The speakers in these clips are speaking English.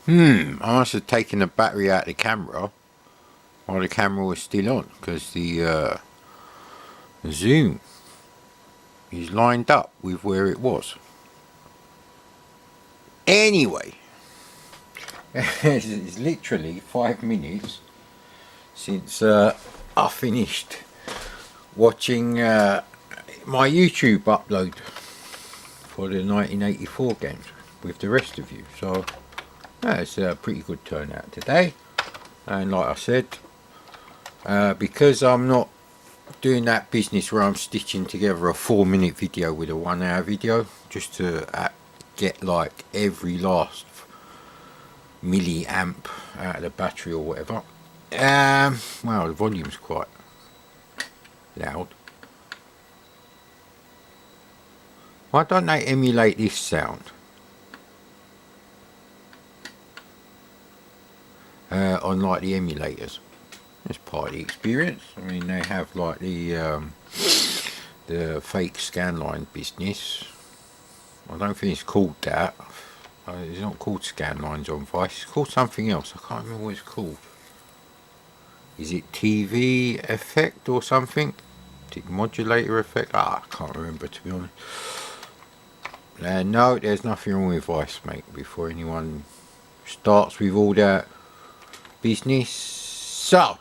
I must have taken the battery out of the camera while the camera was still on, because the zoom is lined up with where it was. Anyway, it's literally 5 minutes since I finished watching my YouTube upload for the 1984 games with the rest of you. So it's a pretty good turnout today. And like I said, because I'm not doing that business where I'm stitching together a 4-minute video with a 1-hour video just to get like every last milliamp out of the battery or whatever. Well, the volume's quite loud. Why don't they emulate this sound on like the emulators? It's part of the experience. I mean, they have like the fake scanline business. I don't think it's called that. It's not called scanlines on Vice. It's called something else. I can't remember what it's called. Is it TV effect or something? Modulator effect? I can't remember, to be honest. No, there's nothing wrong with Vice, mate. Before anyone starts with all that business. So,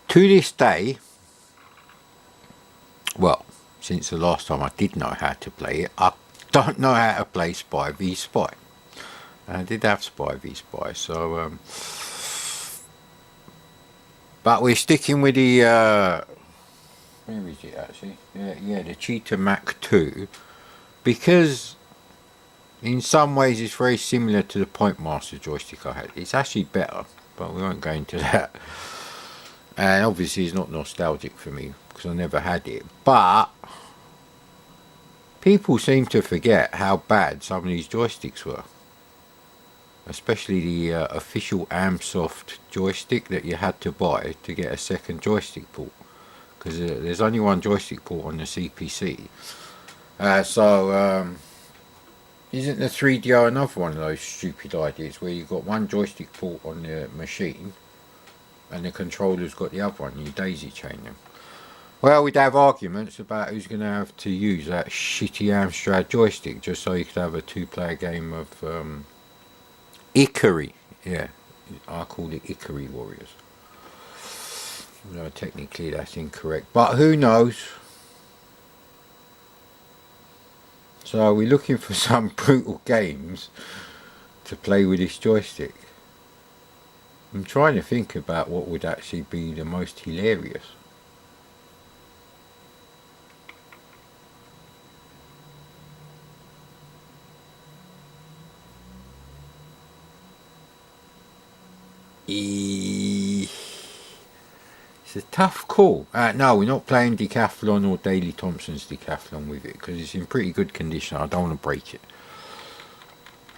to this day, well, since the last time I did know how to play it, I don't know how to play Spy v Spy. I did have Spy v Spy, so but we're sticking with the where is it actually? Yeah, the Cheetah Mac 2, because in some ways it's very similar to the Point Master joystick I had. It's actually better, but we won't go into that. And obviously it's not nostalgic for me because I never had it, but people seem to forget how bad some of these joysticks were, especially the official Amsoft joystick that you had to buy to get a second joystick port, because there's only one joystick port on the CPC. Isn't the 3DO another one of those stupid ideas where you've got one joystick port on the machine and the controller's got the other one, and you daisy chain them? Well, we'd have arguments about who's going to have to use that shitty Amstrad joystick just so you could have a 2-player game of Ikari. Yeah, I called it Ikari Warriors. No, technically that's incorrect, but who knows? So we're looking for some brutal games to play with this joystick. I'm trying to think about what would actually be the most hilarious. It's a tough call. No, we're not playing Decathlon or Daley Thompson's Decathlon with it because it's in pretty good condition. I don't want to break it.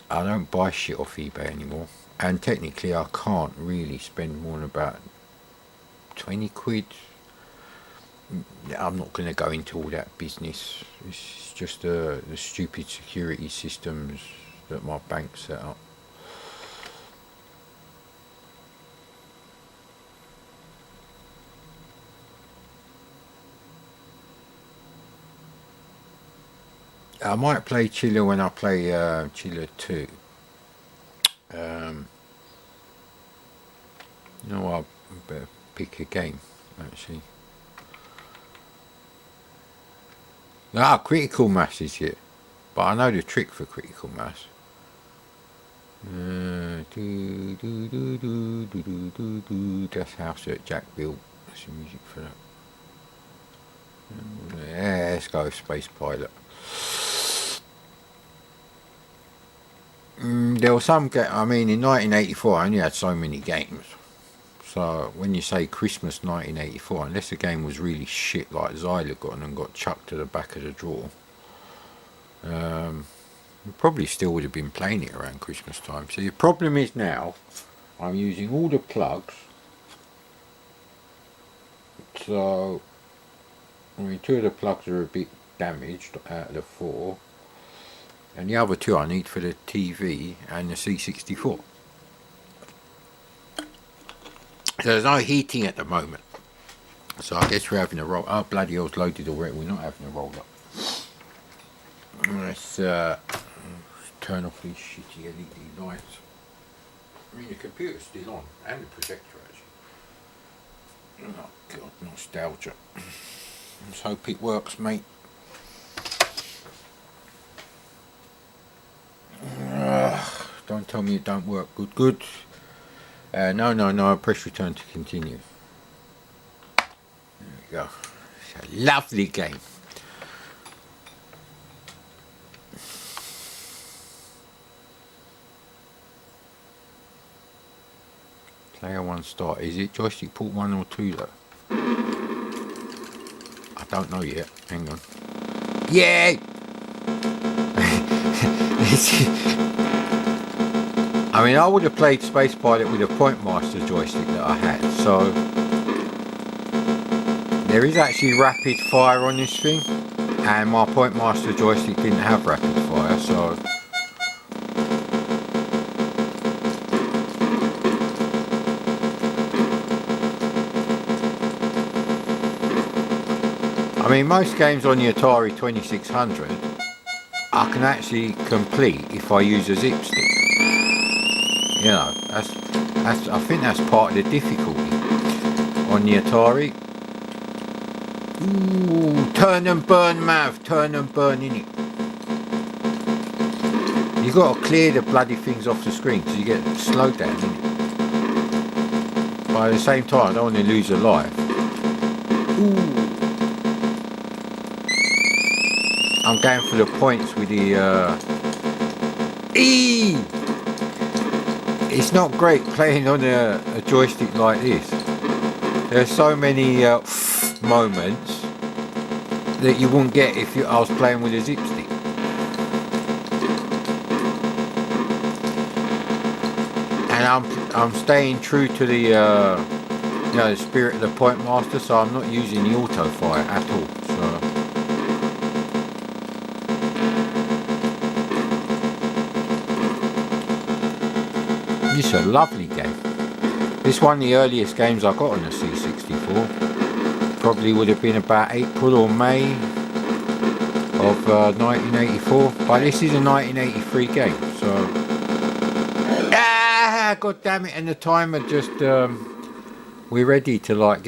I don't buy shit off eBay anymore, and technically I can't really spend more than about 20 quid. I'm not going to go into all that business. It's just the stupid security systems that my bank set up. I might play Chiller when I play Chiller 2. You know what, I better pick a game, actually. Critical Mass is here, but I know the trick for Critical Mass. That's house that Jack built. That's the music for that. Yeah, let's go Space Pilot. There were some I mean, in 1984 I only had so many games. So when you say Christmas 1984, unless the game was really shit like Xylogon and got chucked to the back of the drawer, probably still would have been playing it around Christmas time. So the problem is now I'm using all the plugs. So I mean, 2 of the plugs are a bit damaged out of the 4. and the other two I need for the TV and the C64. So there's no heating at the moment, so I guess we're having a roll. Oh bloody hell's loaded already. We're not having a roll up. Let's turn off these shitty LED lights. I mean the computer's still on and the projector actually. Oh god, nostalgia. Let's hope it works, mate. Don't tell me it don't work. Good. No. Press return to continue. There we go. It's a lovely game. Player 1 start. Is it joystick port 1 or 2 though? I don't know yet. Hang on. Yay! I mean, I would have played Space Pilot with a Point Master joystick that I had, so there is actually rapid fire on this thing, and my Point Master joystick didn't have rapid fire, so I mean, most games on the Atari 2600 I can actually complete if I use a zip stick. You know, that's I think that's part of the difficulty on the Atari. Ooh, turn and burn, Mav, turn and burn, innit? You got to clear the bloody things off the screen because you get slowed down, innit? But at the same time, I don't want to lose a life. Ooh. I'm going for the points with the E. It's not great playing on a joystick like this. There's so many moments that you wouldn't get if I was playing with a zip stick. And I'm staying true to the you know, the spirit of the Point Master, so I'm not using the auto fire at all. So this is a lovely game. This is one of the earliest games I got on the C64. Probably would have been about April or May of 1984. But this is a 1983 game, so god damn it! And the timer just we're ready to like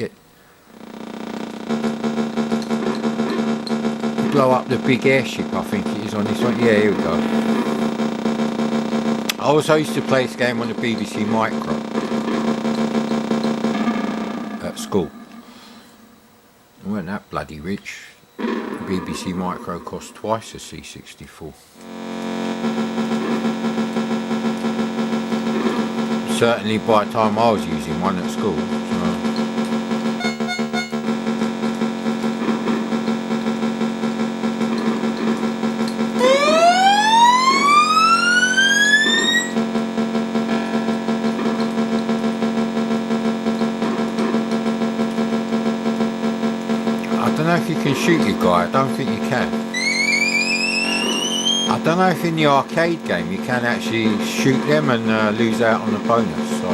blow up the big airship. I think it is on this one. Yeah, here we go. I also used to play this game on the BBC Micro at school. I weren't that bloody rich. The BBC Micro cost twice a C64. Certainly by the time I was using one at school. I don't know if you can shoot your guy. I don't think you can. I don't know if in the arcade game you can actually shoot them and lose out on the bonus. So,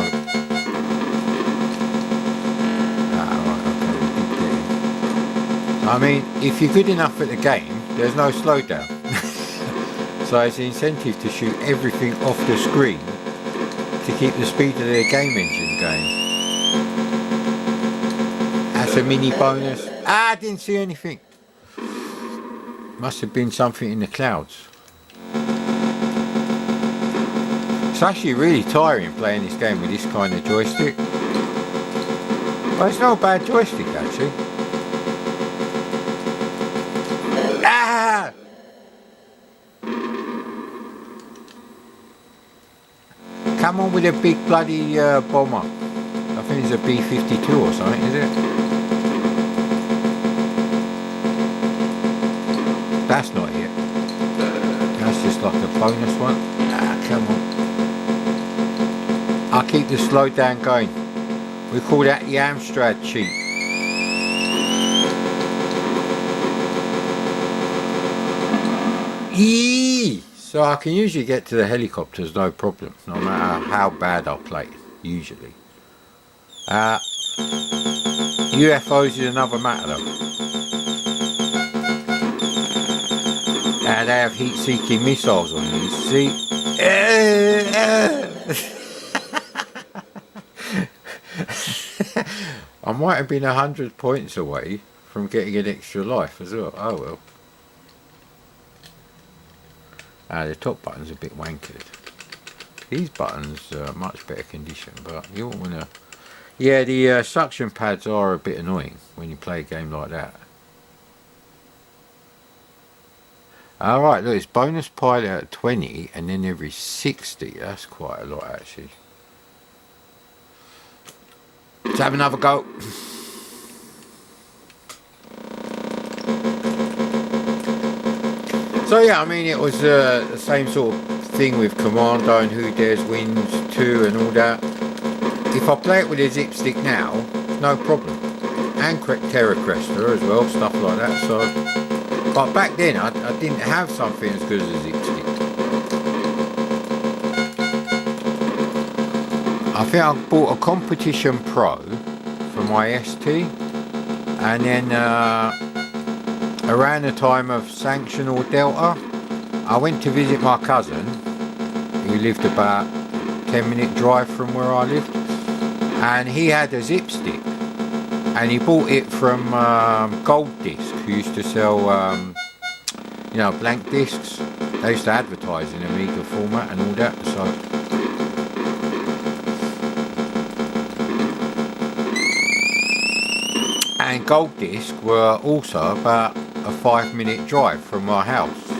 I mean, if you're good enough at the game, there's no slowdown. So it's an incentive to shoot everything off the screen to keep the speed of the game engine going. That's a mini bonus. I didn't see anything. Must have been something in the clouds. It's actually really tiring playing this game with this kind of joystick. But it's not a bad joystick actually. Ah! Come on with a big bloody bomber. I think it's a B-52 or something, is it? That's not it. That's just like a bonus one. Ah, come on. I'll keep the slowdown going. We call that the Amstrad cheat. Eee! So I can usually get to the helicopters no problem, no matter how bad I play, usually. UFOs is another matter though. And they have heat-seeking missiles on these, see? I might have been 100 points away from getting an extra life as well. Oh well. The top button's a bit wankered. These buttons are much better condition, but you don't want to... Yeah, the suction pads are a bit annoying when you play a game like that. Alright, look, it's bonus pilot at 20 and then every 60. That's quite a lot actually. Let's have another go. So yeah, I mean it was the same sort of thing with Commando and Who Dares Wins 2 and all that. If I play it with a zip stick now, no problem. And Terra Cresta as well, stuff like that. So, but back then I didn't have something as good as a zip stick. I think I bought a Competition Pro for my ST, and then around the time of Sanction or Delta, I went to visit my cousin who lived about 10-minute drive from where I lived, and he had a zip stick and he bought it from Gold Disc, who used to sell you know, blank discs. They used to advertise in Amiga format and all that. So and Gold Disc were also about a 5-minute drive from my house.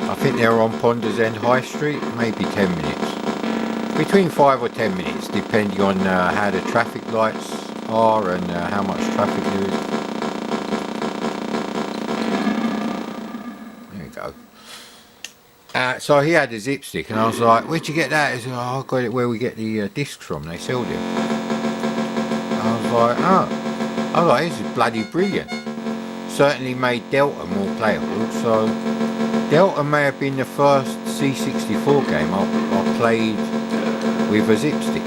I think they're on Ponders End High Street, maybe 10 minutes. Between 5 or 10 minutes, depending on how the traffic lights are and how much traffic there is. There you go. So he had a zip stick, and I was like, "Where'd you get that?" He said, "Oh, I got it where we get the discs from. They sell them." I was like, "Oh." I was like, "This is bloody brilliant." Certainly made Delta more playable. So Delta may have been the first C64 game I played with a zip stick.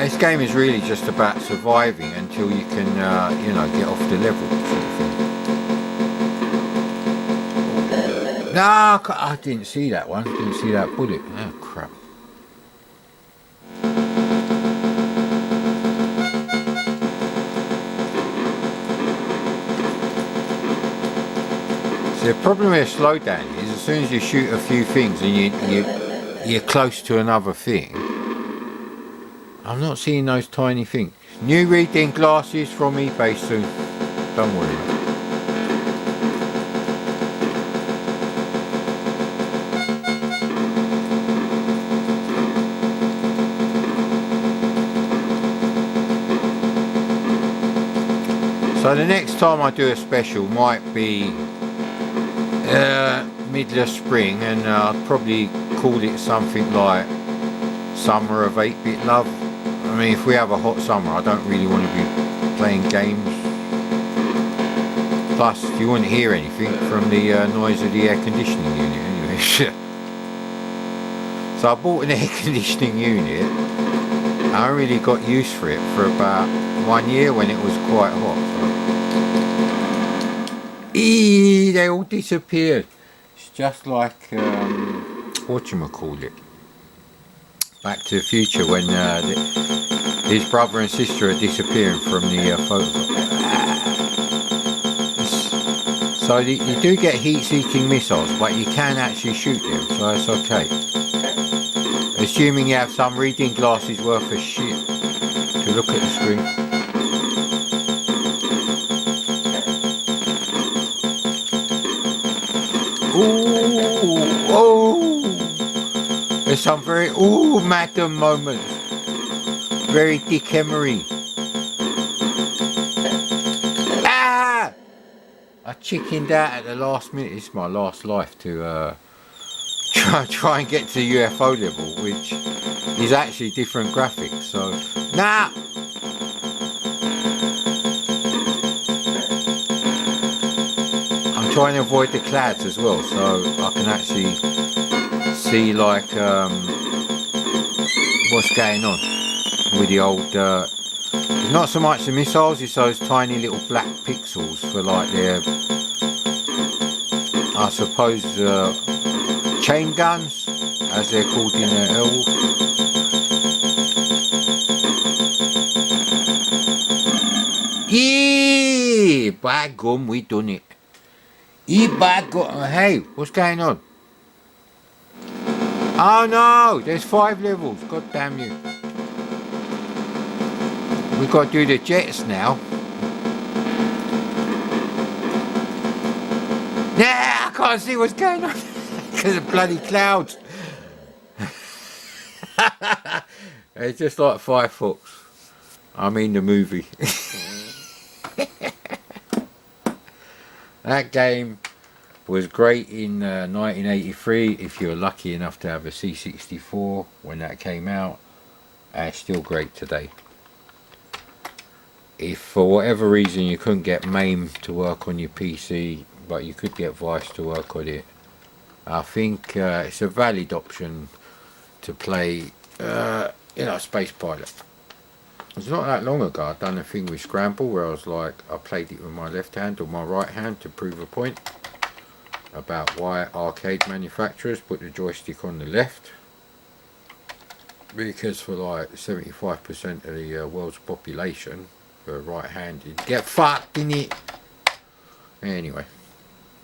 This game is really just about surviving until you can, you know, get off the level sort of thing. No, I didn't see that one. Didn't see that bullet. Oh crap. So the problem with a slowdown is as soon as you shoot a few things and you're close to another thing. I'm not seeing those tiny things. New reading glasses from eBay soon. Don't worry. So the next time I do a special might be middle of spring, and I'll probably call it something like Summer of 8-Bit Love. I mean, if we have a hot summer, I don't really want to be playing games. Plus, you wouldn't hear anything from the noise of the air conditioning unit anyway. So I bought an air conditioning unit. I really got use for it for about 1 year when it was quite hot. So. They all disappeared. It's just like, whatchamacallit. Back to the Future, when his brother and sister are disappearing from the photograph. So you do get heat-seeking missiles, but you can actually shoot them, so it's okay. Assuming you have some reading glasses worth of shit to look at the screen. Ooh, oh! There's some very Madam moments. Very Dick Emery. Ah! I chickened out at the last minute. It's my last life to try and get to the UFO level, which is actually different graphics. So nah. I'm trying to avoid the clouds as well, so I can actually see like what's going on with the old. It's not so much the missiles; it's those tiny little black pixels for like their, I suppose, chain guns, as they're called in the Elf. Yeah, by gum, we done it. Hey, what's going on? Oh no, there's 5 levels. God damn you. We've got to do the jets now. Yeah, I can't see what's going on because of bloody clouds. It's just like Firefox. I mean the movie. That game was great in 1983 if you were lucky enough to have a C64 when that came out, and it's still great today. If for whatever reason you couldn't get MAME to work on your PC, but you could get Vice to work on it, I think it's a valid option to play, Space Pilot. It's not that long ago I done a thing with Scramble where I was like, I played it with my left hand or my right hand to prove a point about why arcade manufacturers put the joystick on the left, because for like 75% of the world's population for right-handed get fucked in it. Anyway,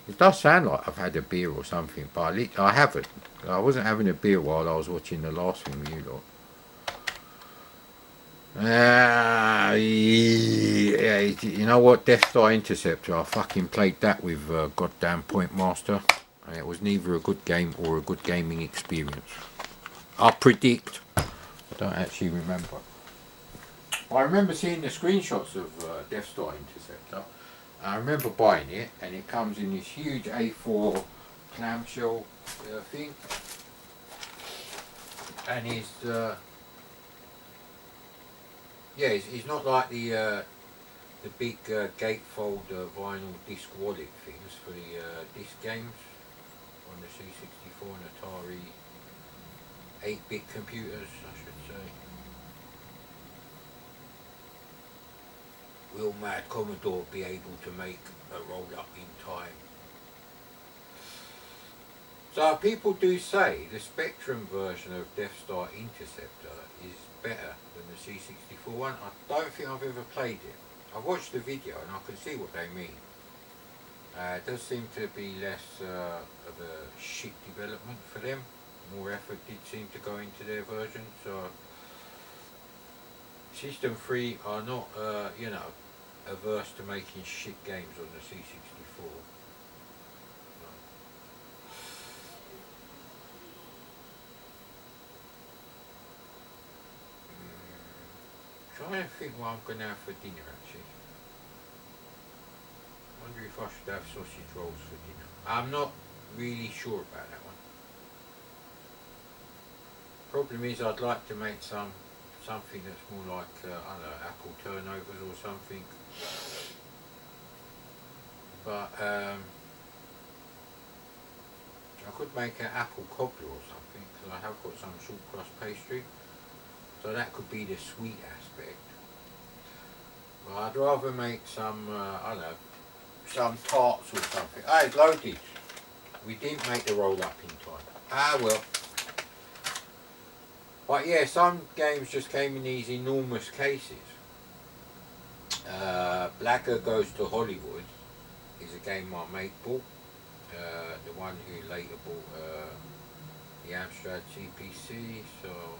it does sound like I've had a beer or something, but I haven't. I wasn't having a beer while I was watching the last thing with you lot. Yeah, you know what, Deathstar Interceptor, I fucking played that with goddamn Point Master, and it was neither a good game or a good gaming experience. I predict. I don't actually remember. I remember seeing the screenshots of Deathstar Interceptor. I remember buying it, and it comes in this huge A4 clamshell thing, and it's it's not like the big gatefold vinyl disc wallet things for the disc games on the C64 and Atari 8-bit computers, I should say. Will Mad Commodore be able to make a roll-up in time? So people do say the Spectrum version of Deathstar Interceptor is better than the C64 one. I don't think I've ever played it. I've watched the video and I can see what they mean. It does seem to be less of a shit development for them. More effort did seem to go into their version. So System 3 are not, averse to making shit games on the C64. Trying to think what I'm going to have for dinner actually. Wonder if I should have sausage rolls for dinner. I'm not really sure about that one. Problem is I'd like to make something that's more like, I don't know, apple turnovers or something. But I could make an apple cobbler or something, because I have got some short crust pastry. So that could be the sweet aspect. But I'd rather make some, I don't know, some tarts or something. Ah, it's loaded. We didn't make the roll up in time. Ah well. But yeah, some games just came in these enormous cases. Blacker Goes to Hollywood is a game my mate bought. The one who later bought the Amstrad CPC, so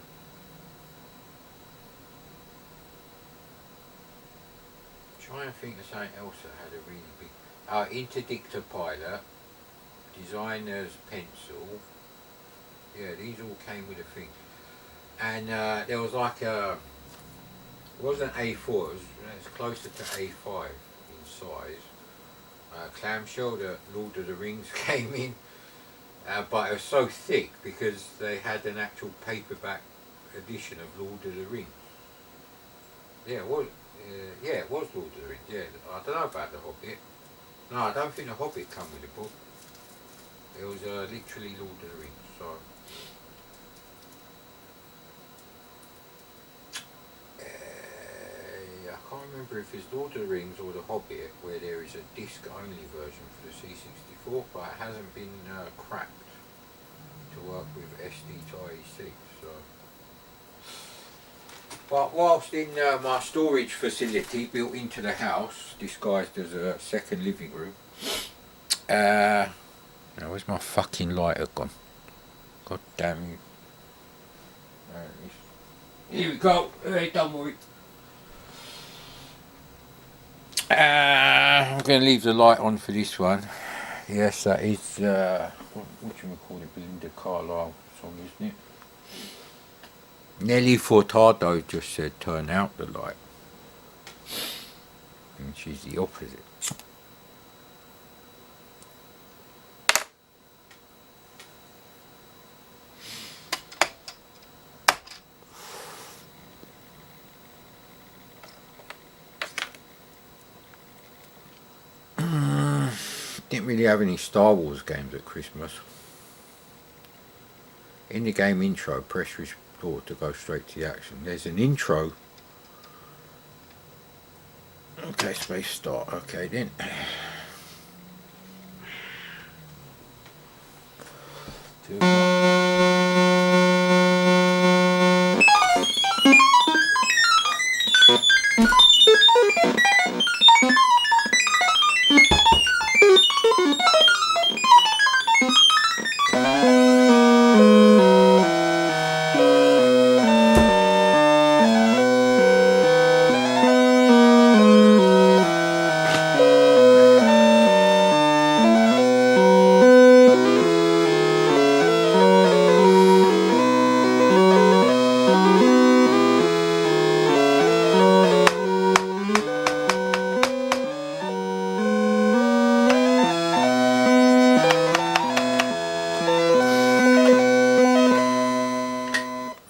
trying to think of something else that had a really big Interdictor Pilot, Designer's Pencil. Yeah, these all came with a thing. And there was like it wasn't A4, it was closer to A5 in size. clamshell that Lord of the Rings came in, but it was so thick because they had an actual paperback edition of Lord of the Rings. Yeah, it was. Yeah, it was Lord of the Rings. Yeah, I don't know about the Hobbit. No, I don't think the Hobbit come with a book. It was literally Lord of the Rings. So. I can't remember if it's Lord of the Rings or the Hobbit where there is a disc-only version for the C64, but it hasn't been cracked to work with SD-TIE6. So. But whilst in my storage facility built into the house, disguised as a second living room, now where's my fucking lighter gone? God damn you. There it is. Here we go. Hey, don't worry. I'm going to leave the light on for this one. Yes, that is, what do you call it, Belinda Carlisle song, isn't it? Nelly Furtado just said turn out the light. And she's the opposite. Didn't really have any Star Wars games at Christmas. In the game intro, press restore to go straight to the action. There's an intro. Okay, space start. Okay then.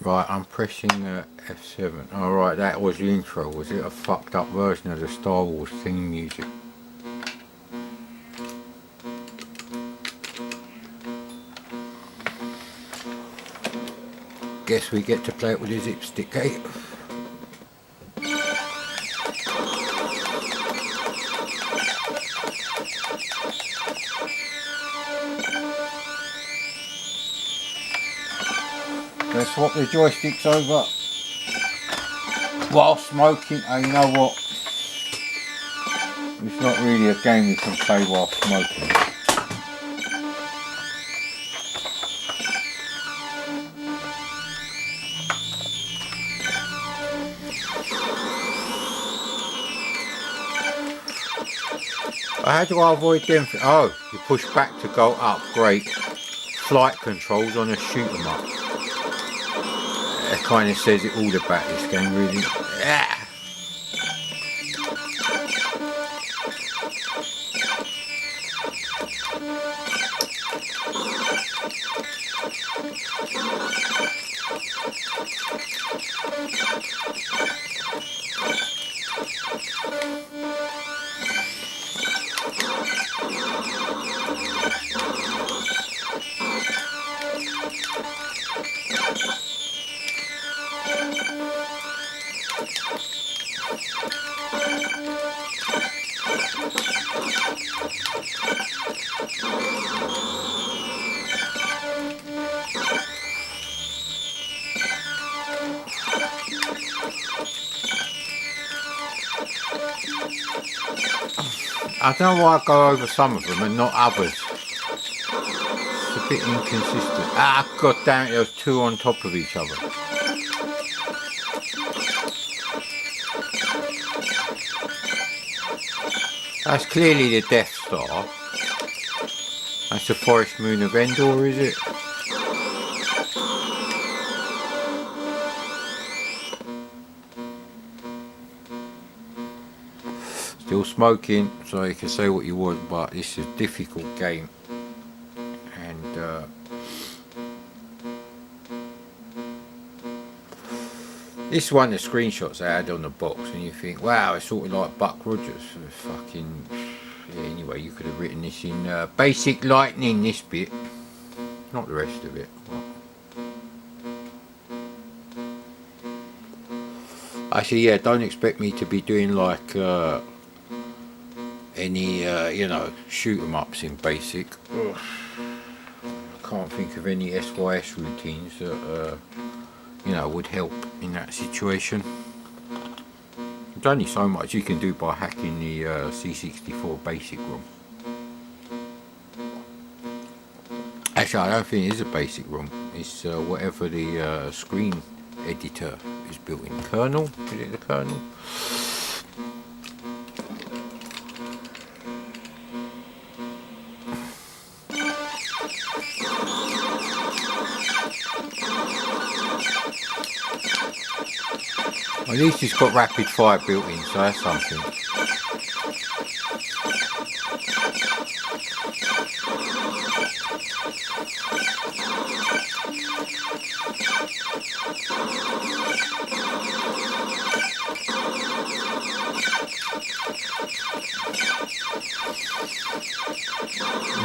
Right, I'm pressing F7. Alright, that was the intro. Was it a fucked up version of the Star Wars theme music? Guess we get to play it with a zip stick, eh? Let's swap the joysticks over while smoking. You know what? It's not really a game you can play while smoking. How do I avoid them? Oh, you push back to go up. Great. Flight controls on a shoot 'em up. That kind of says it all about this game, really. Ah. I don't know why I go over some of them and not others. It's a bit inconsistent. Ah, god damn it, there was two on top of each other. That's clearly the Death Star. That's the forest moon of Endor, is it? Still smoking, so you can say what you want, but this is a difficult game. And this one, the screenshots I had on the box, and you think, wow, it's sort of like Buck Rogers. Fucking, yeah, anyway, you could have written this in basic lightning, this bit, not the rest of it. Actually, yeah, don't expect me to be doing like any, you know, shoot 'em ups in basic. I can't think of any SYS routines that, you know, would help in that situation. There's only so much you can do by hacking the C64 basic ROM. Actually, I don't think it is a basic ROM. It's whatever the screen editor is built in. Kernel? Is it the kernel? At least it's got rapid fire built in, so that's something.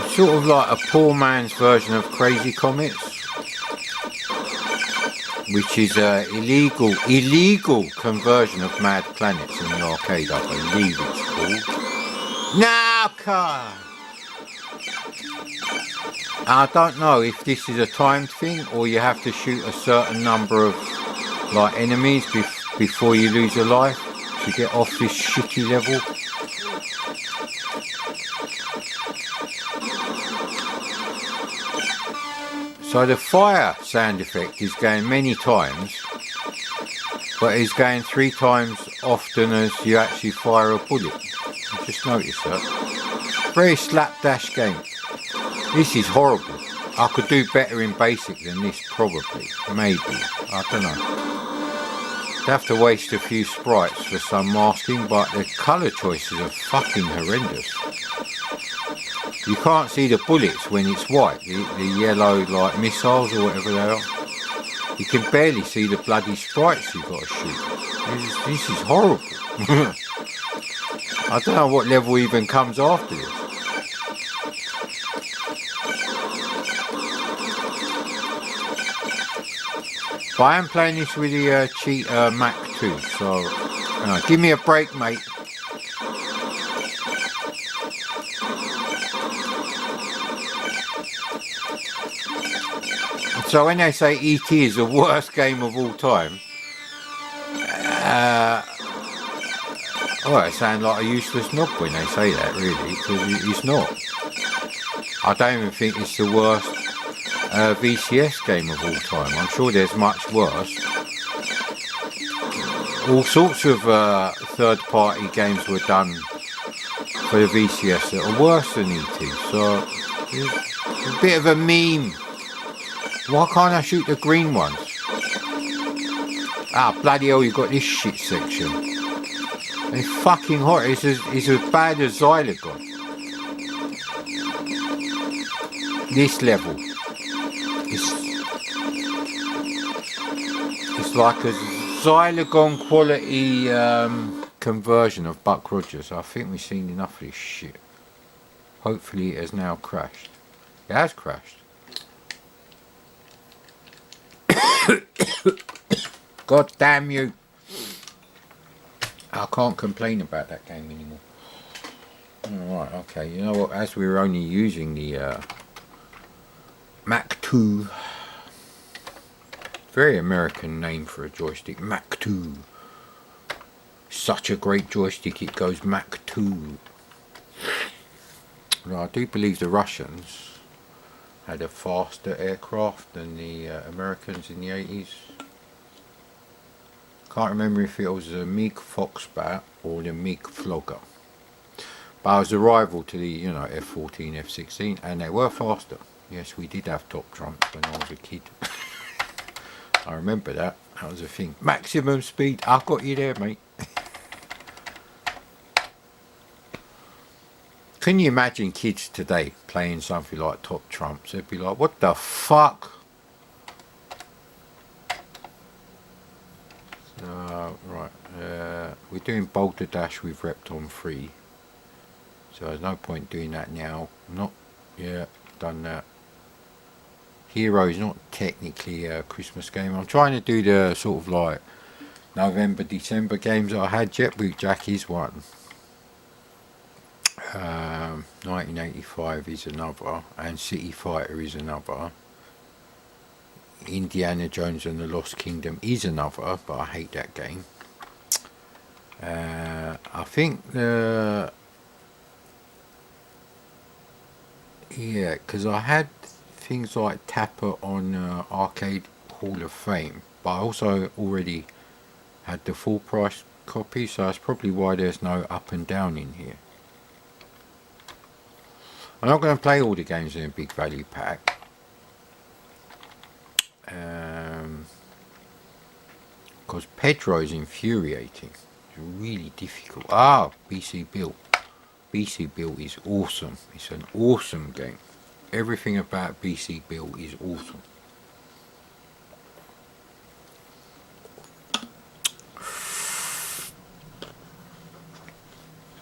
It's sort of like a poor man's version of Crazy Comets, which is an illegal conversion of Mad Planets in the arcade, I believe it's called. Now, car! I don't know if this is a timed thing or you have to shoot a certain number of like enemies before you lose a life to get off this shitty level. So the fire sound effect is going many times, but it's going 3 times often as you actually fire a bullet. I just noticed that. Very slapdash game. This is horrible. I could do better in basic than this, probably. Maybe. I don't know. I'd have to waste a few sprites for some masking, but the colour choices are fucking horrendous. You can't see the bullets when it's white, the yellow like missiles or whatever they are. You can barely see the bloody sprites you've got to shoot. This is horrible. I don't know what level even comes after this. But I am playing this with the cheat Mac 2, so give me a break, mate. So when they say E.T. is the worst game of all time, they sound like a useless knob when they say that, really, because it's not. I don't even think it's the worst VCS game of all time. I'm sure there's much worse. All sorts of third-party games were done for the VCS that are worse than E.T. So it's a bit of a meme. Why can't I shoot the green ones? Ah, bloody hell, you've got this shit section. It's fucking hot. It's as bad as Xylogon. This level. It's like a Xylogon quality conversion of Buck Rogers. I think we've seen enough of this shit. Hopefully it has now crashed. It has crashed. God damn you. I can't complain about that game anymore. Alright, okay, you know what, as we were only using the Mac 2, very American name for a joystick, Mac 2. Such a great joystick, it goes Mac 2. Well, I do believe the Russians had a faster aircraft than the Americans in the 80s. Can't remember if it was a MiG Foxbat or the MiG Flogger. But I was a rival to the, you know, F-14, F-16, and they were faster. Yes, we did have top trumps when I was a kid. I remember that. That was a thing. Maximum speed. I've got you there, mate. Can you imagine kids today playing something like Top Trumps? They'd be like, what the fuck? Right, we're doing Boulder Dash with Repton 3. So there's no point doing that now. Not, yeah, done that. Hero is not technically a Christmas game. I'm trying to do the sort of like November, December games that I had. Jetboot Jack is one. 1985 is another, and City Fighter is another. Indiana Jones and the Lost Kingdom is another, but I hate that game. I think yeah, because I had things like Tapper on Arcade Hall of Fame, but I also already had the full price copy, so that's probably why there's no up and down in here. I'm not going to play all the games in a big value pack. Because Pedro is infuriating. It's really difficult. Ah, BC Built. BC Built is awesome. It's an awesome game. Everything about BC Built is awesome.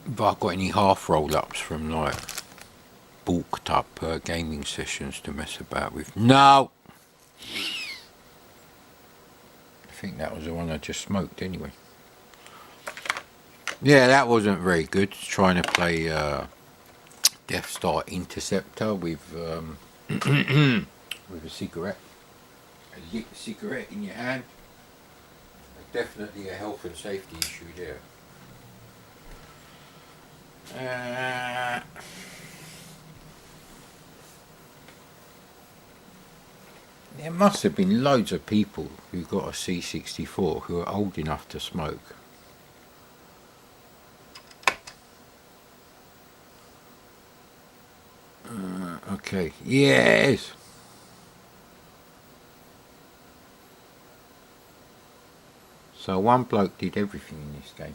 Have I got any half roll-ups from like bulked up gaming sessions to mess about with? No! I think that was the one I just smoked anyway. Yeah, that wasn't very good, trying to play Deathstar Interceptor with with a cigarette. A lit cigarette in your hand. Definitely a health and safety issue there. There must have been loads of people who got a C64 who are old enough to smoke. Okay, yes! So one bloke did everything in this game.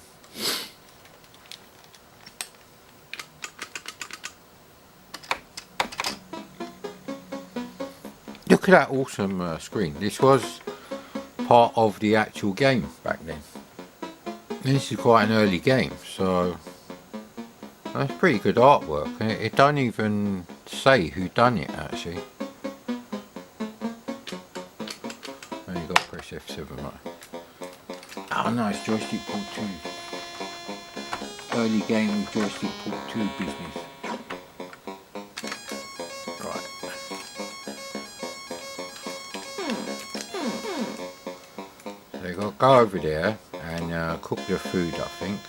Look at that awesome screen. This was part of the actual game back then. This is quite an early game, so that's pretty good artwork. It don't even say who done it actually. Oh, you got to press F7, right? Oh nice, joystick port 2. Early game with joystick port 2 business. Go over there and cook the food, I think.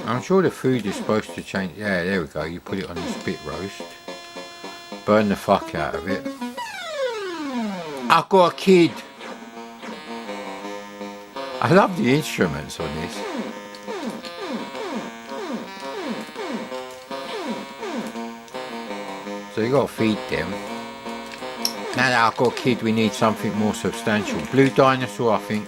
I'm sure the food is supposed to change. Yeah, there we go. You put it on the spit roast. Burn the fuck out of it. I've got a kid. I love the instruments on this. So you got to feed them. Now that I've got a kid, we need something more substantial. Blue dinosaur, I think.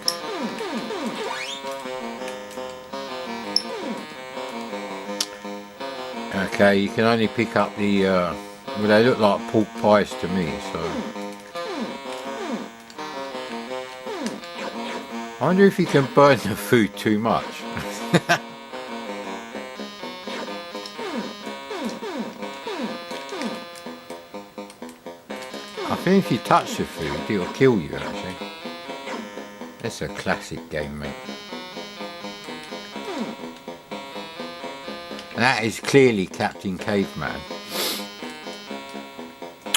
Okay, you can only pick up the, well, they look like pork pies to me, so. I wonder if you can burn the food too much. I think if you touch the food, it'll kill you actually. It's a classic game, mate. And that is clearly Captain Caveman.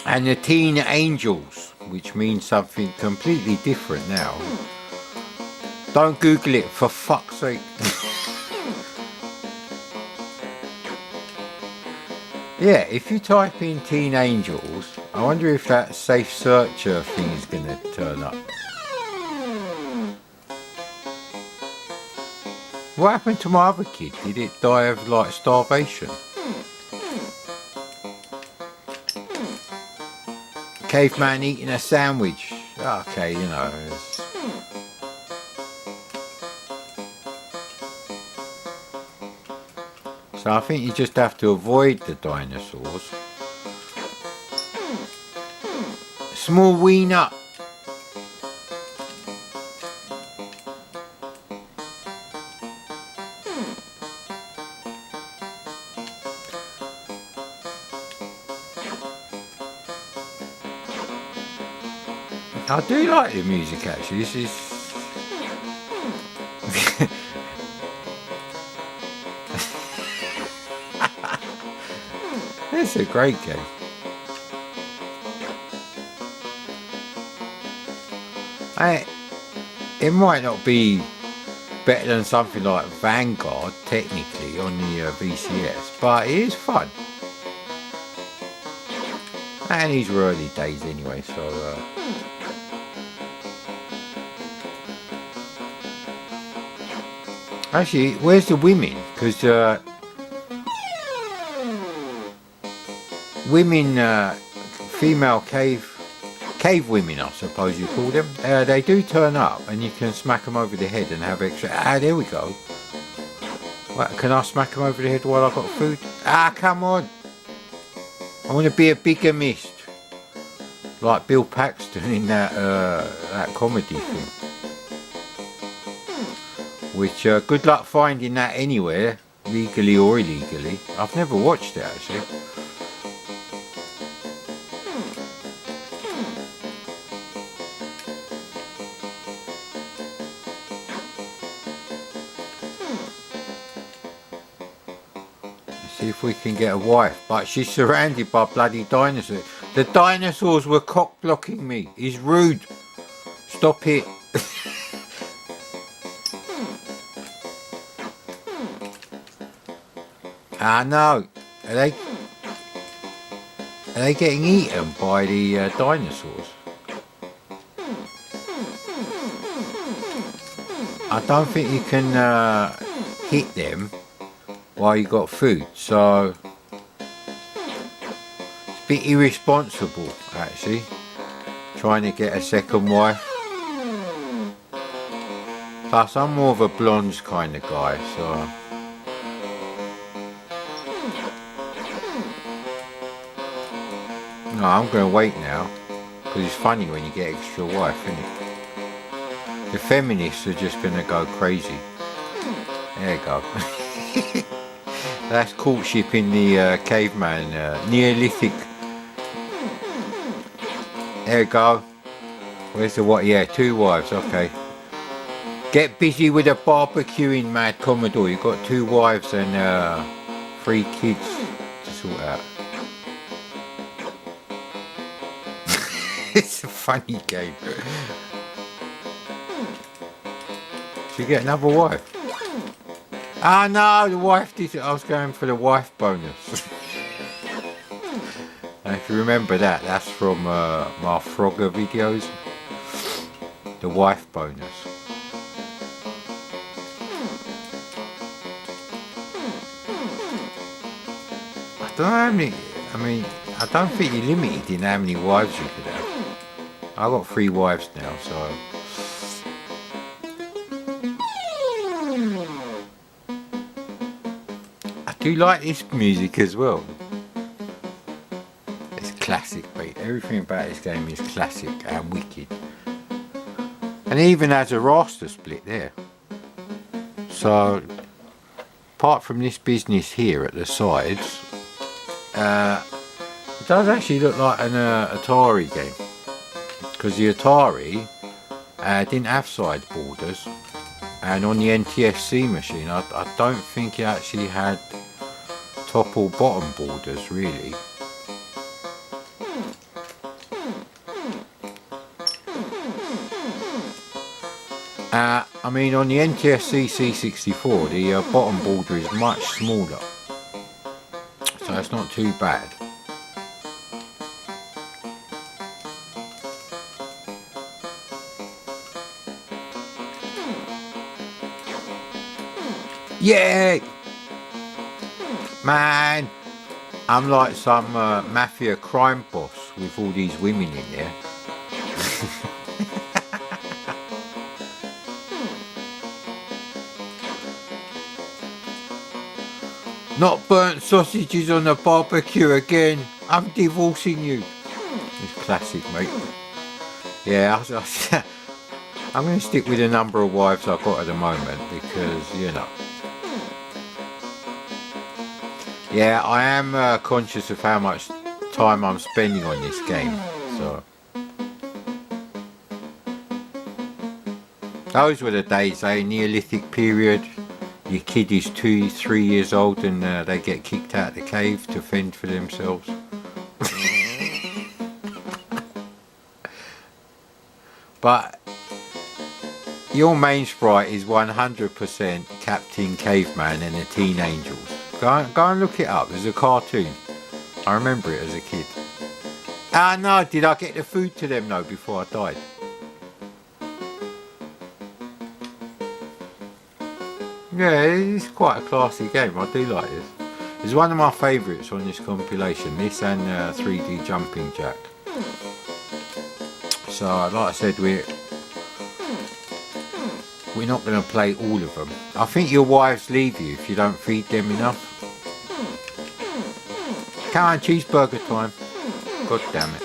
And the Teen Angels, which means something completely different now. Don't Google it, for fuck's sake. Yeah, if you type in Teen Angels, I wonder if that safe searcher thing is going to turn up. What happened to my other kid? Did it die of like starvation? caveman eating a sandwich. Okay, you know. So I think you just have to avoid the dinosaurs. Small wiener. I do like the music actually. This is it's a great game. It might not be better than something like Vanguard technically on the VCS, but it is fun. And these were early days anyway, so actually, where's the women? Because women, female cave women, I suppose you call them, they do turn up and you can smack them over the head and have extra. There we go. What, can I smack them over the head while I've got food? Come on. I want to be a bigamist. Like Bill Paxton in that comedy thing. Which, good luck finding that anywhere, legally or illegally. I've never watched it actually. See if we can get a wife, but she's surrounded by bloody dinosaurs. The dinosaurs were cock blocking me. He's rude. Stop it. No. Are they getting eaten by the dinosaurs? I don't think you can hit them while you got food, so it's a bit irresponsible actually, trying to get a second wife. Plus I'm more of a blondes kind of guy, so no, I'm going to wait now, because it's funny when you get extra wife, isn't it? The feminists are just going to go crazy. There you go. That's courtship in the caveman, Neolithic. There you go. Where's the what? Yeah, 2 wives, okay. Get busy with the barbecuing, mad Commodore. You've got 2 wives and 3 kids to sort out. It's a funny game. Should you get another wife? No, the wife did it. I was going for the wife bonus. And if you remember that, that's from my Frogger videos. The wife bonus. I don't know how many. I mean, I don't think you're limited in how many wives you could have. I've got 3 wives now, so. I do like this music as well. It's classic, mate. Everything about this game is classic and wicked. And it even has a raster split there. So, apart from this business here at the sides, it does actually look like an Atari game. Because the Atari didn't have side borders, and on the NTSC machine I don't think it actually had top or bottom borders really. I mean, on the NTSC C64 the bottom border is much smaller, so it's not too bad. Yay! Man, I'm like some mafia crime boss with all these women in there. Not burnt sausages on the barbecue again. I'm divorcing you. It's classic, mate. Yeah, I'm going to stick with the number of wives I've got at the moment because, you know. Yeah, I am conscious of how much time I'm spending on this game. So those were the days, Neolithic period. Your kid is 2-3 years old and they get kicked out of the cave to fend for themselves. But your main sprite is 100% Captain Caveman and the Teen Angels. Go and look it up. There's a cartoon. I remember it as a kid. Ah no, did I get the food to them though before I died? Yeah, it's quite a classy game. I do like this. It's one of my favourites on this compilation. This and 3D Jumping Jack. So, like I said, we're not going to play all of them. I think your wives leave you if you don't feed them enough. Come on, cheeseburger time. God damn it.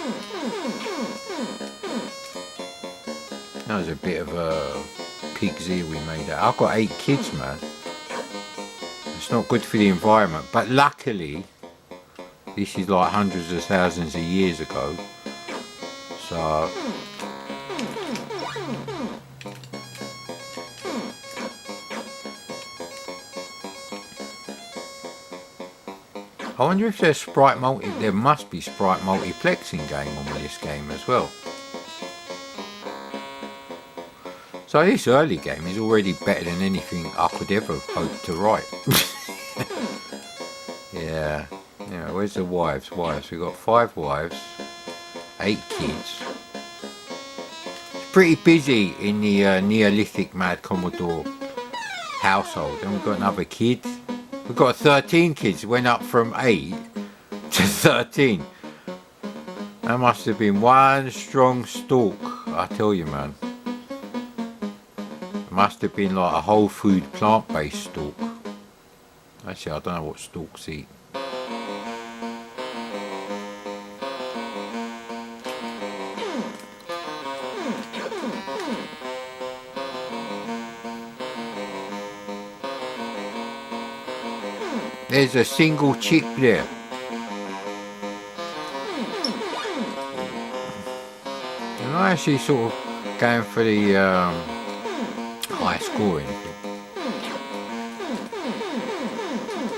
That was a bit of a pig's ear we made out. I've got 8 kids, man. It's not good for the environment. But luckily, this is like hundreds of thousands of years ago. So I wonder if there's there must be sprite multiplexing game on this game as well. So this early game is already better than anything I could ever hope to write. Yeah, where's the wives? We've got 5 wives, 8 kids. It's pretty busy in the Neolithic Mad Commodore household. And we've got another kid. We've got 13 kids. It went up from 8 to 13. That must have been one strong stalk, I tell you, man. It must have been like a whole food plant-based stalk. Actually, I don't know what stalks eat. There's a single chick there. I'm not actually sort of going for the high score or anything.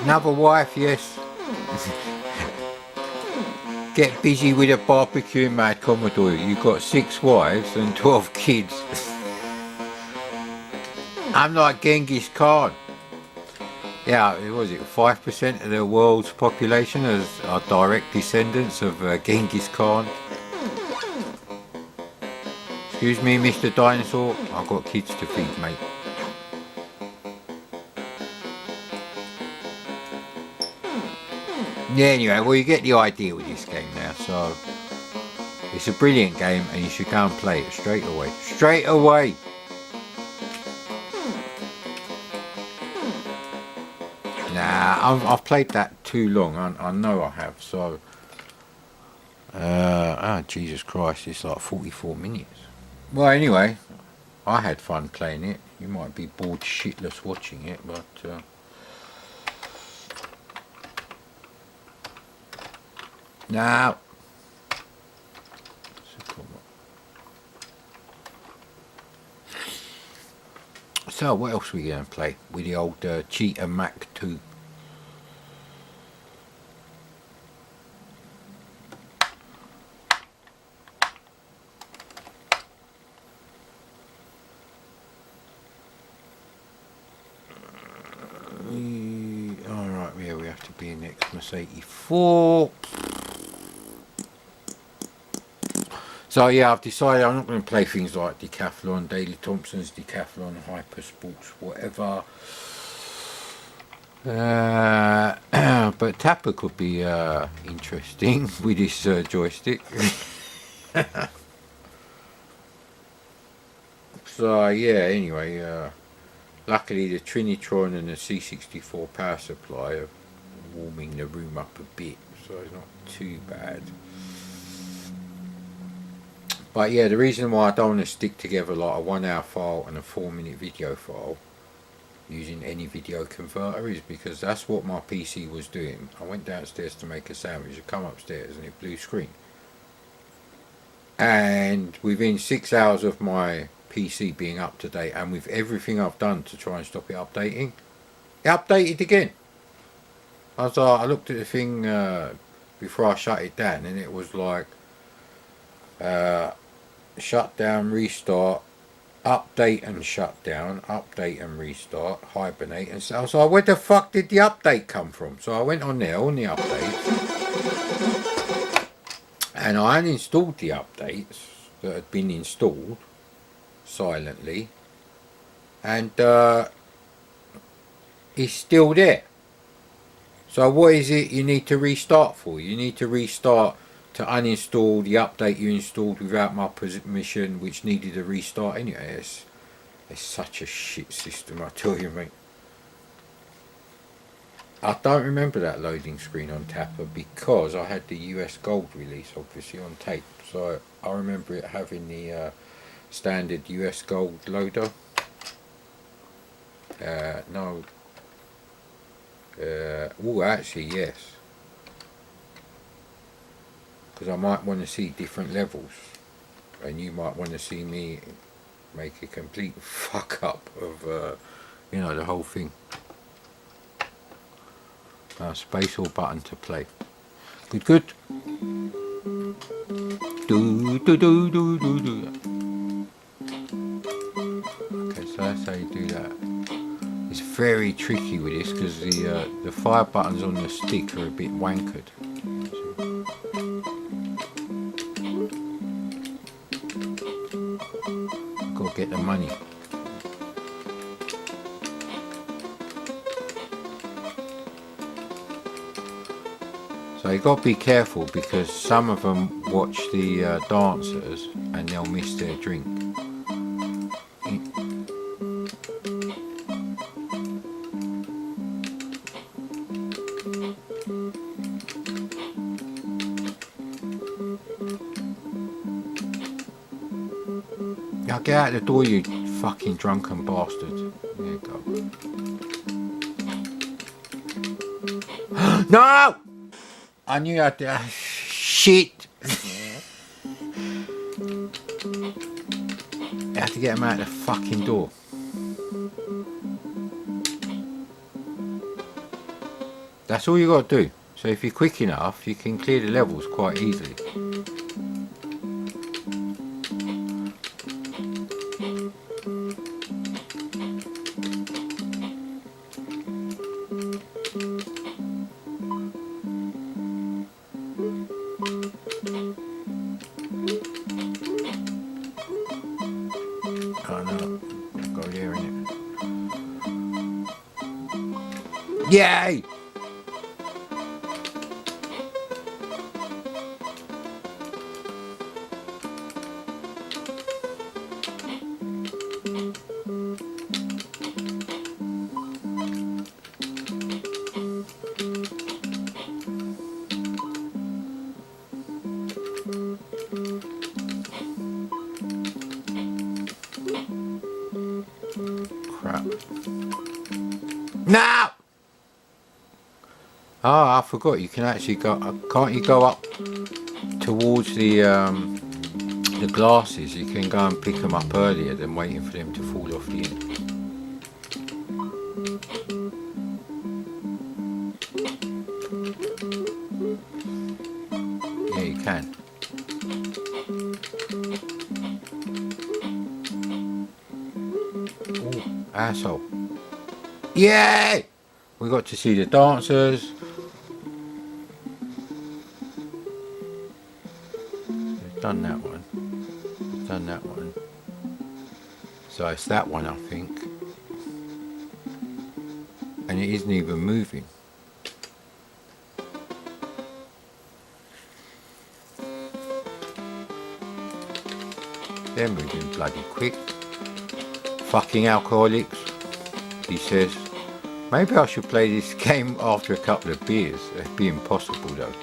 Another wife, yes. Get busy with a barbecue, Mad Commodore. You've got 6 wives and 12 kids. I'm like Genghis Khan. Yeah, what was it? 5% of the world's population are direct descendants of Genghis Khan. Excuse me, Mr. Dinosaur. I've got kids to feed, mate. Yeah, anyway, well, you get the idea with this game now. So it's a brilliant game, and you should go and play it straight away. Straight away. Nah, I've played that too long. I know I have. So, Jesus Christ, it's like 44 minutes. Well, anyway, I had fun playing it. You might be bored shitless watching it, but now. So what else are we going to play with the old Cheetah Mac 2? Alright, yeah, we have to be in Xmas 84. So yeah, I've decided I'm not going to play things like Decathlon, Daley Thompson's Decathlon, Hyper Sports, whatever. But Tapper could be interesting with this joystick. So yeah, anyway, luckily the Trinitron and the C64 power supply are warming the room up a bit, so it's not too bad. But yeah, the reason why I don't want to stick together like a 1 hour file and a 4-minute video file using any video converter is because that's what my PC was doing. I went downstairs to make a sandwich, I come upstairs and it blew screen. And within 6 hours of my PC being up to date and with everything I've done to try and stop it updating, it updated again. I looked at the thing before I shut it down and it was like shut down, restart, update and shut down, update and restart, hibernate, and so I was like, where the fuck did the update come from? So I went on there on the updates and I uninstalled the updates that had been installed silently, and it's still there. So what is it you need to restart for? You need to restart to uninstall the update you installed without my permission, which needed a restart anyway. It's such a shit system, I tell you, mate. I don't remember that loading screen on Tapper because I had the US Gold release obviously on tape, so I remember it having the standard US Gold loader. No. Oh, actually, yes. Because I might want to see different levels, and you might want to see me make a complete fuck up of, you know, the whole thing. Space or button to play. Good, good. Do do do do do do. Okay, so that's how you do that. It's very tricky with this because the fire buttons on the stick are a bit wankered. Got to get the money. So you got to be careful because some of them watch the dancers and they'll miss their drink. Now get out the door, you fucking drunken bastard. There you go. No! I knew I'd... shit! I have to get him out the fucking door. That's all you got to do. So if you're quick enough, you can clear the levels quite easily. Oh no, go there innit? Yay! Crap. No! Oh, I forgot. You can actually go. Can't you go up towards the glasses? You can go and pick them up earlier than waiting for them to fall off the end. Yeah, you can. Ooh, asshole. Yay! We got to see the dancers. We've done that one. We've done that one. So it's that one, I think. And and it isn't even moving. They're moving bloody quick. Fucking alcoholics, he says. Maybe I should play this game after a couple of beers. It'd be impossible though.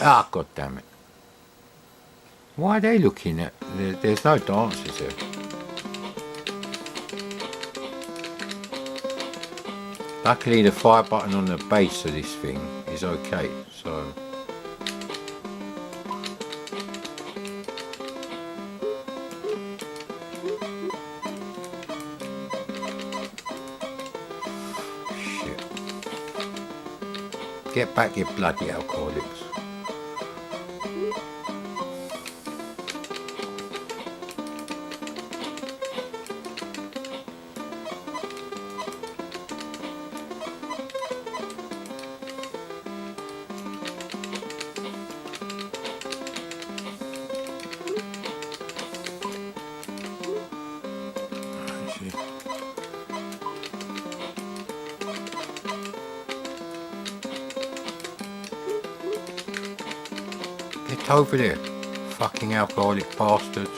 Ah, god damn it. Why are they looking at... There's no dancers there. Luckily the fire button on the base of this thing is okay, so... Shit. Get back, you bloody alcoholics. Get over there, fucking alcoholic bastards.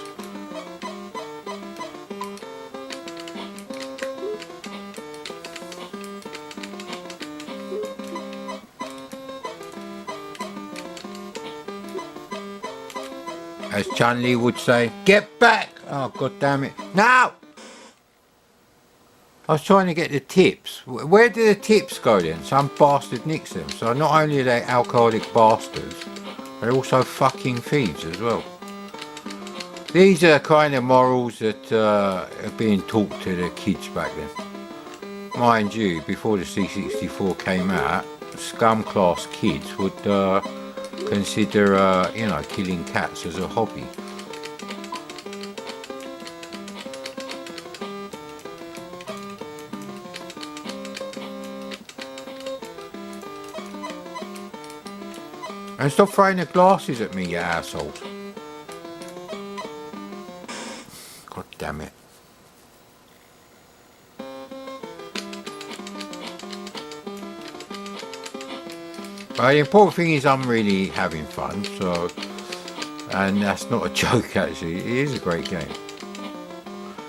As Chun-Li would say, get back! Oh, god damn it. Now! I was trying to get the tips. Where did the tips go then? Some bastard nicks them. So not only are they alcoholic bastards, they're also fucking thieves as well. These are kind of morals that are being taught to the kids back then. Mind you, before the C64 came out, scum class kids would consider, you know, killing cats as a hobby. And stop throwing the glasses at me, you asshole. God damn it. But the important thing is I'm really having fun, so... And that's not a joke actually, it is a great game.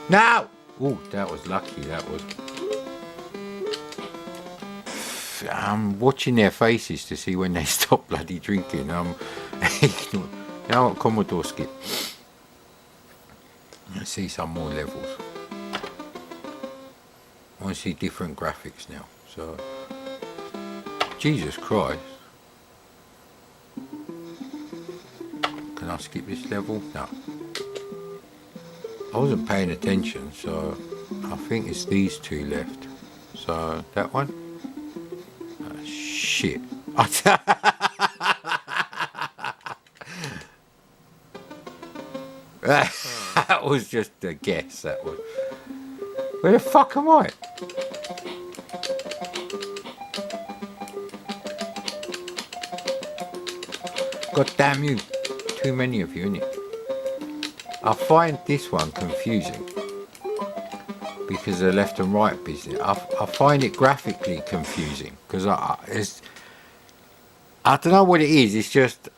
Now! Oh, that was lucky, that was. I'm watching their faces to see when they stop bloody drinking. Now what Commodore skip. Let's see some more levels. I want to see different graphics now. So, Jesus Christ. Can I skip this level? No. I wasn't paying attention, so I think it's these two left. So, that one. Shit. That was just a guess, that was. Where the fuck am I? God damn you. Too many of you, innit? I find this one confusing because the left and right business. I find it graphically confusing because I don't know what it is. It's just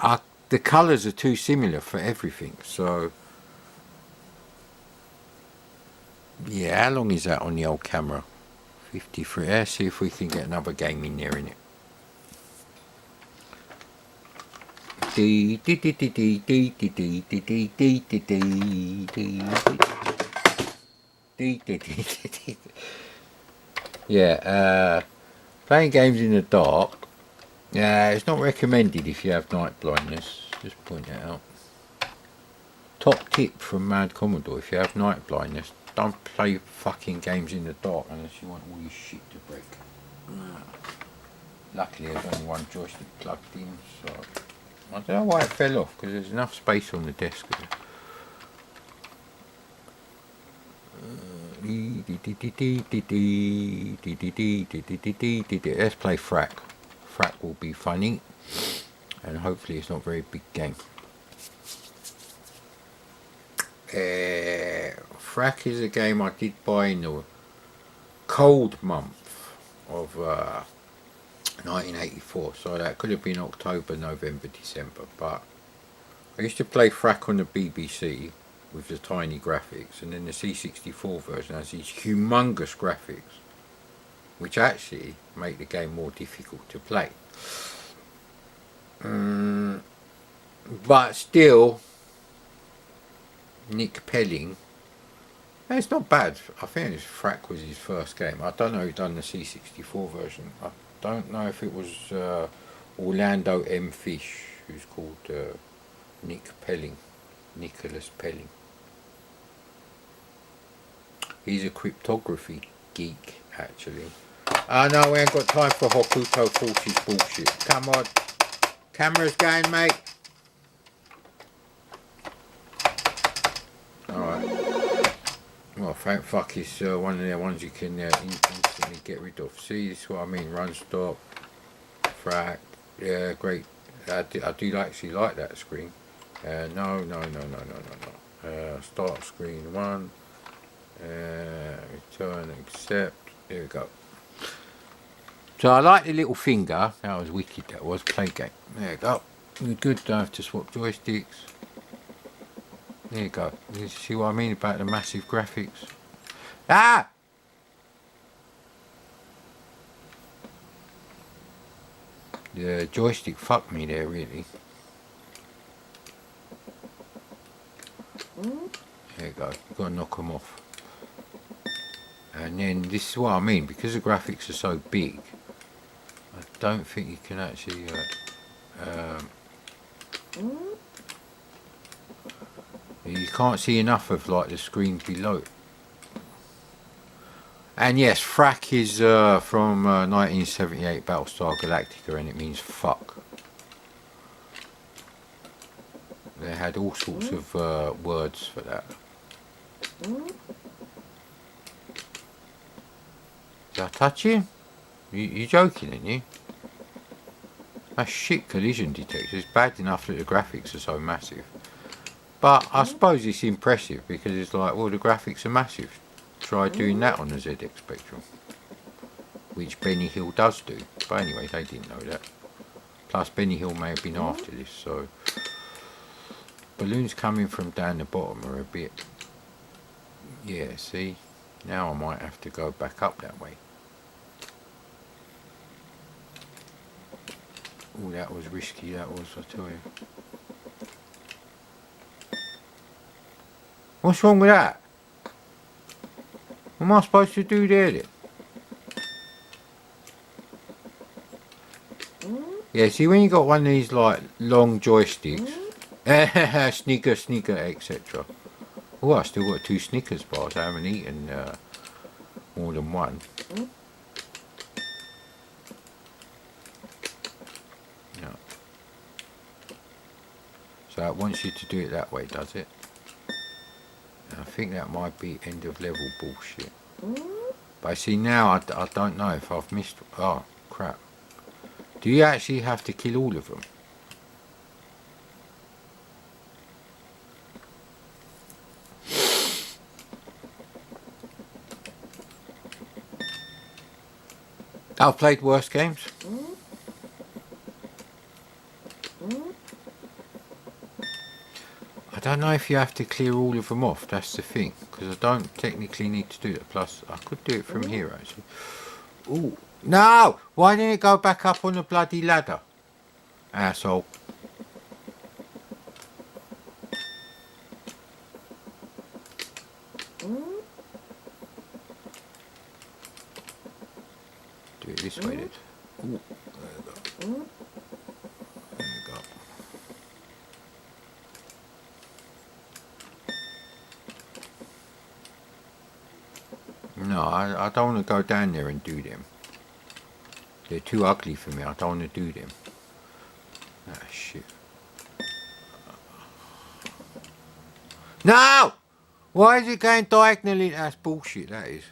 the colours are too similar for everything. So yeah, how long is that on the old camera? 53. Let's see if we can get another game in there, innit? Yeah, playing games in the dark. Yeah, it's not recommended if you have night blindness. Just point that out. Top tip from Mad Commodore: if you have night blindness, don't play fucking games in the dark unless you want all your shit to break. Luckily, there's only one joystick plugged in, so I don't know why it fell off because there's enough space on the desk. Let's play Frack. Frack will be funny, and hopefully it's not a very big game. Frack is a game I did buy in the cold month of 1984, so that could have been October, November, December. But I used to play Frack on the BBC with the tiny graphics, and then the C64 version has these humongous graphics, which actually make the game more difficult to play. But still, Nick Pelling, it's not bad. I think Frack was his first game. I don't know who done the C64 version. I don't know if it was Orlando M. Fish, who's called Nicholas Pelling. He's a cryptography geek, actually. No, we ain't got time for Hokuto Forces bullshit. Come on. Camera's going, mate. Alright. Well, thank fuck it's one of the ones you can instantly get rid of. See, this is what I mean. Run, stop, Frack. Yeah, great. I do actually like that screen. No. Start screen 1. Return, accept. There we go. So I like the little finger. That was wicked. That was. Play game. There you go. Good. Don't have to swap joysticks. There you go. You see what I mean about the massive graphics? Ah! The joystick fucked me there, really. There you go. You've got to knock them off. And then this is what I mean. Because the graphics are so big, I don't think you can actually... you can't see enough of like the screen below. And yes, Frack is from 1978 Battlestar Galactica, and it means fuck. They had all sorts of words for that. Did I touch you? You joking, aren't you? That's shit collision detector. It's bad enough that the graphics are so massive. But I suppose it's impressive because it's like, well, the graphics are massive. Try doing that on the ZX Spectrum. Which Benny Hill does do. But anyway, they didn't know that. Plus, Benny Hill may have been after this, so... Balloons coming from down the bottom are a bit... Yeah, see? Now I might have to go back up that way. Oh, that was risky, that was, I tell you. What's wrong with that? What am I supposed to do there then? Yeah, see when you got one of these like long joysticks, sneaker, etc. Oh, I still got 2 Snickers bars. I haven't eaten more than one. No. So it wants you to do it that way, does it? I think that might be end of level bullshit. But see now I don't know if I've missed... Oh, crap. Do you actually have to kill all of them? I've played worse games. I don't know if you have to clear all of them off, that's the thing. Because I don't technically need to do that. Plus, I could do it from here, actually. Ooh. No! Why didn't it go back up on the bloody ladder? Asshole. Do it this way then. Ooh, there you go. There you go. No, I don't want to go down there and do them. They're too ugly for me. I don't want to do them. Ah, shit. No! Why is it going diagonally? That's bullshit, that is.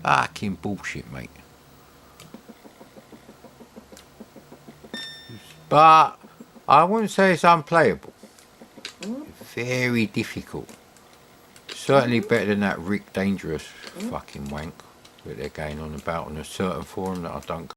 Fucking bullshit, mate. But I wouldn't say it's unplayable. It's very difficult. Certainly better than that Rick Dangerous fucking wank that they're going on about on a certain forum that I don't